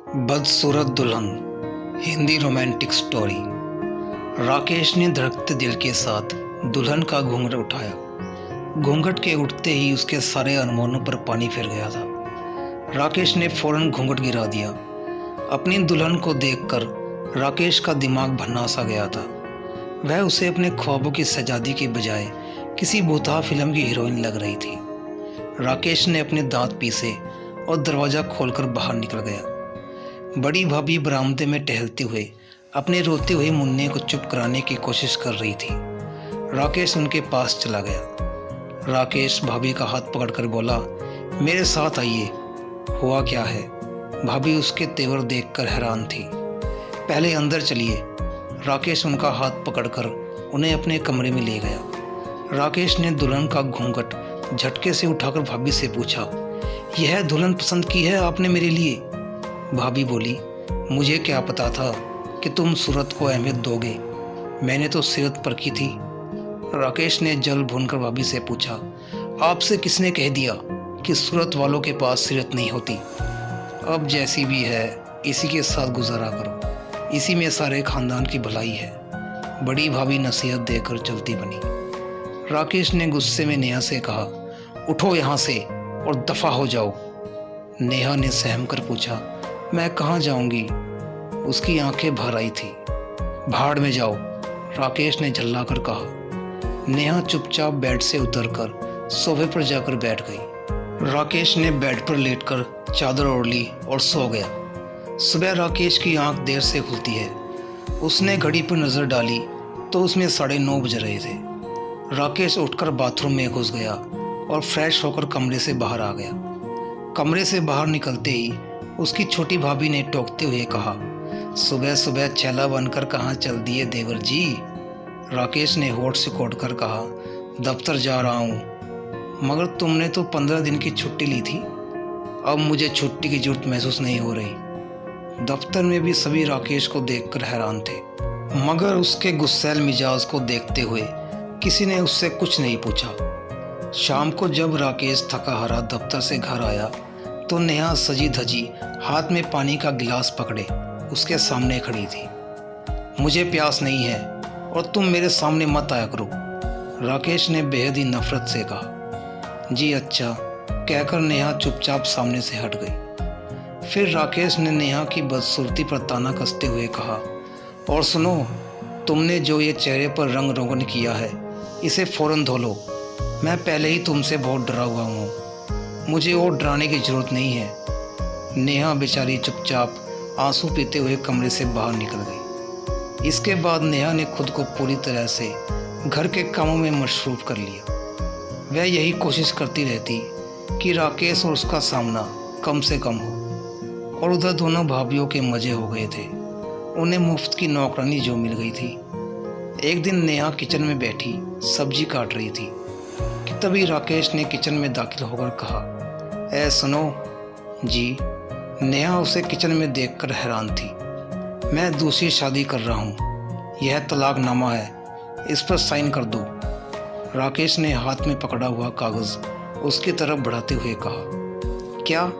बदसूरत दुल्हन Hindi romantic story. Rakesh ने धड़कते दिल के साथ दुल्हन का घूंघट उठाया। घूंघट के उठते ही उसके सारे अरमानों पर पानी फिर गया था। राकेश ने फौरन घूंघट गिरा दिया। अपनी दुल्हन को देखकर राकेश का दिमाग भन्ना सा गया था। वह उसे अपने ख्वाबों की शहजादी के बजाय किसी भूतहा फिल्म की हीरोइन लग रही थी। राकेश ने अपने दांत पीसे और दरवाज़ा खोलकर बाहर निकल गया। बड़ी भाभी बरामदे में टहलते हुए अपने रोते हुए मुन्ने को चुप कराने की कोशिश कर रही थी। राकेश उनके पास चला गया। राकेश भाभी का हाथ पकड़कर बोला, मेरे साथ आइए। हुआ क्या है? भाभी उसके तेवर देखकर हैरान थी। पहले अंदर चलिए। राकेश उनका हाथ पकड़कर उन्हें अपने कमरे में ले गया। राकेश ने दुल्हन का घूंघट झटके से उठाकर भाभी से पूछा, यह दुल्हन पसंद की है आपने मेरे लिए? भाभी बोली, मुझे क्या पता था कि तुम सूरत को अहमियत दोगे। मैंने तो सीरत परखी थी। राकेश ने जल भूनकर भाभी से पूछा, आपसे किसने कह दिया कि सूरत वालों के पास सीरत नहीं होती? अब जैसी भी है इसी के साथ गुजारा करो, इसी में सारे खानदान की भलाई है। बड़ी भाभी नसीहत देकर चलती बनी। राकेश ने गुस्से में नेहा से कहा, उठो यहाँ से और दफा हो जाओ। नेहा ने सहम कर पूछा, मैं कहाँ जाऊंगी? उसकी आंखें भर आई थी। भाड़ में जाओ, राकेश ने झल्ला कर कहा। नेहा चुपचाप बेड से उतरकर सोफे पर जाकर बैठ गई। राकेश ने बेड पर लेटकर चादर ओढ़ ली और सो गया। सुबह राकेश की आंख देर से खुलती है। उसने घड़ी पर नज़र डाली तो उसमें 9:30 बज रहे थे। राकेश उठकर बाथरूम में घुस गया और फ्रेश होकर कमरे से बाहर आ गया। कमरे से बाहर निकलते ही उसकी छोटी भाभी ने टोकते हुए कहा, सुबह सुबह छैला बनकर कहाँ चल दिए देवर जी? राकेश ने होठ सिकोड़ कर कहा, दफ्तर जा रहा हूँ। मगर तुमने तो 15 दिन की छुट्टी ली थी। अब मुझे छुट्टी की जरूरत महसूस नहीं हो रही। दफ्तर में भी सभी राकेश को देखकर हैरान थे, मगर उसके गुस्सैल मिजाज को देखते हुए किसी ने उससे कुछ नहीं पूछा। शाम को जब राकेश थका हारा दफ्तर से घर आया तो नेहा सजी धजी हाथ में पानी का गिलास पकड़े उसके सामने खड़ी थी। मुझे प्यास नहीं है और तुम मेरे सामने मत आया करो, राकेश ने बेहद ही नफरत से कहा। जी अच्छा, कहकर नेहा चुपचाप सामने से हट गई। फिर राकेश ने नेहा की बदसूरती पर ताना कसते हुए कहा, और सुनो, तुमने जो ये चेहरे पर रंग रोगन किया है इसे फौरन धो लो। मैं पहले ही तुमसे बहुत डरा हुआ हूँ, मुझे और डराने की जरूरत नहीं है। नेहा बेचारी चुपचाप आंसू पीते हुए कमरे से बाहर निकल गई। इसके बाद नेहा ने खुद को पूरी तरह से घर के कामों में मशरूफ कर लिया। वह यही कोशिश करती रहती कि राकेश और उसका सामना कम से कम हो। और उधर दोनों भाभीियों के मज़े हो गए थे। उन्हें मुफ्त की नौकरानी जो मिल गई थी। एक दिन नेहा किचन में बैठी सब्जी काट रही थी कि तभी राकेश ने किचन में दाखिल होकर कहा, ए सुनो। जी। नेहा उसे किचन में देखकर हैरान थी। मैं दूसरी शादी कर रहा हूँ, यह तलाकनामा है, इस पर साइन कर दो। राकेश ने हाथ में पकड़ा हुआ कागज़ उसकी तरफ बढ़ाते हुए कहा। क्या?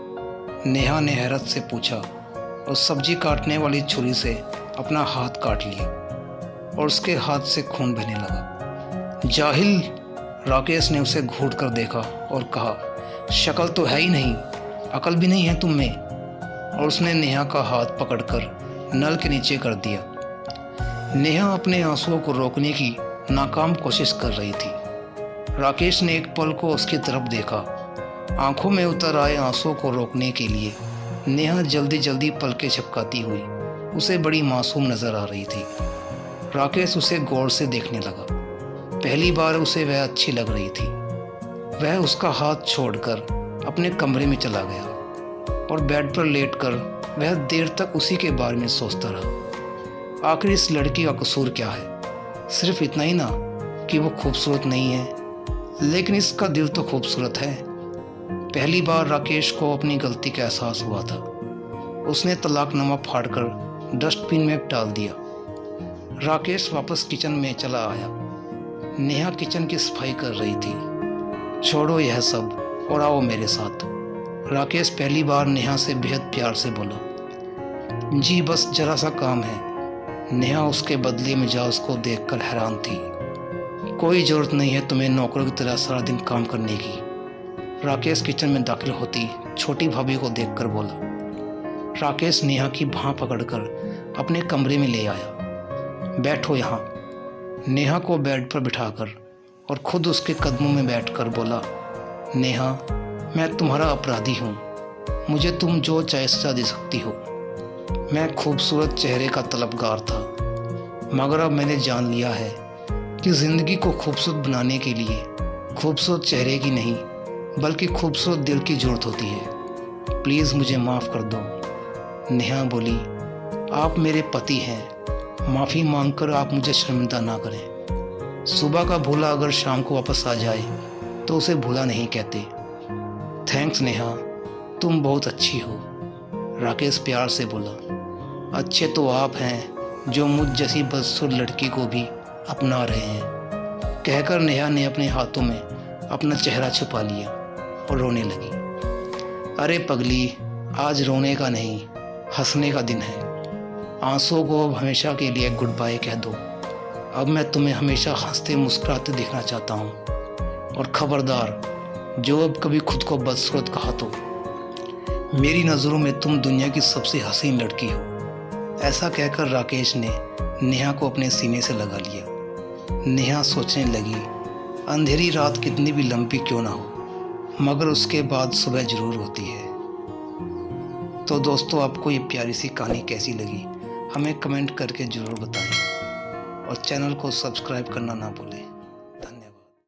नेहा ने हैरत से पूछा और सब्जी काटने वाली छुरी से अपना हाथ काट लिया और उसके हाथ से खून बहने लगा। जाहिल, राकेश ने उसे घूर कर देखा और कहा, शक्ल तो है ही नहीं, अकल भी नहीं है तुम में। और उसने नेहा का हाथ पकड़कर नल के नीचे कर दिया। नेहा अपने आंसुओं को रोकने की नाकाम कोशिश कर रही थी। राकेश ने एक पल को उसकी तरफ देखा। आंखों में उतर आए आंसुओं को रोकने के लिए नेहा जल्दी जल्दी पलकें झपकाती हुई उसे बड़ी मासूम नजर आ रही थी। राकेश उसे गौर से देखने लगा। पहली बार उसे वह अच्छी लग रही थी। वह उसका हाथ छोड़कर अपने कमरे में चला गया और बेड पर लेटकर वह देर तक उसी के बारे में सोचता रहा। आखिर इस लड़की का कसूर क्या है? सिर्फ इतना ही ना कि वो खूबसूरत नहीं है, लेकिन इसका दिल तो खूबसूरत है। पहली बार राकेश को अपनी गलती का एहसास हुआ था। उसने तलाकनामा फाड़कर डस्टबिन में डाल दिया। राकेश वापस किचन में चला आया। नेहा किचन की सफाई कर रही थी। छोड़ो यह सब और आओ मेरे साथ, राकेश पहली बार नेहा से बेहद प्यार से बोला। जी बस जरा सा काम है। नेहा उसके बदले मिजाज को देखकर हैरान थी। कोई ज़रूरत नहीं है तुम्हें नौकरों की तरह सारा दिन काम करने की। राकेश किचन में दाखिल होती छोटी भाभी को देखकर बोला। राकेश नेहा की बाँह पकड़कर अपने कमरे में ले आया। बैठो यहाँ। नेहा को बेड पर बिठाकर और खुद उसके कदमों में बैठकर बोला, नेहा मैं तुम्हारा अपराधी हूँ। मुझे तुम जो चाहे सजा दे सकती हो। मैं खूबसूरत चेहरे का तलबगार था, मगर अब मैंने जान लिया है कि ज़िंदगी को खूबसूरत बनाने के लिए खूबसूरत चेहरे की नहीं बल्कि खूबसूरत दिल की ज़रूरत होती है। प्लीज़ मुझे माफ़ कर दो। नेहा बोली, आप मेरे पति हैं, माफ़ी मांगकर आप मुझे शर्मिंदा ना करें। सुबह का भूला अगर शाम को वापस आ जाए तो उसे भूला नहीं कहते। थैंक्स नेहा, तुम बहुत अच्छी हो। राकेश प्यार से बोला। अच्छे तो आप हैं जो मुझ जैसी बदसूरत लड़की को भी अपना रहे हैं। कहकर नेहा ने अपने हाथों में अपना चेहरा छुपा लिया और रोने लगी। अरे पगली, आज रोने का नहीं हंसने का दिन है। आंसुओं को अब हमेशा के लिए गुड बाय कह दो। अब मैं तुम्हें हमेशा हंसते मुस्कुराते देखना चाहता हूँ। और खबरदार, जो अब कभी खुद को बदसूरत कहा तो मेरी नज़रों में तुम दुनिया की सबसे हसीन लड़की हो। ऐसा कहकर राकेश ने नेहा को अपने सीने से लगा लिया। नेहा सोचने लगी, अंधेरी रात कितनी भी लंबी क्यों ना हो, मगर उसके बाद सुबह ज़रूर होती है। तो दोस्तों, आपको ये प्यारी सी कहानी कैसी लगी हमें कमेंट करके ज़रूर बताएं और चैनल को सब्सक्राइब करना ना भूलें।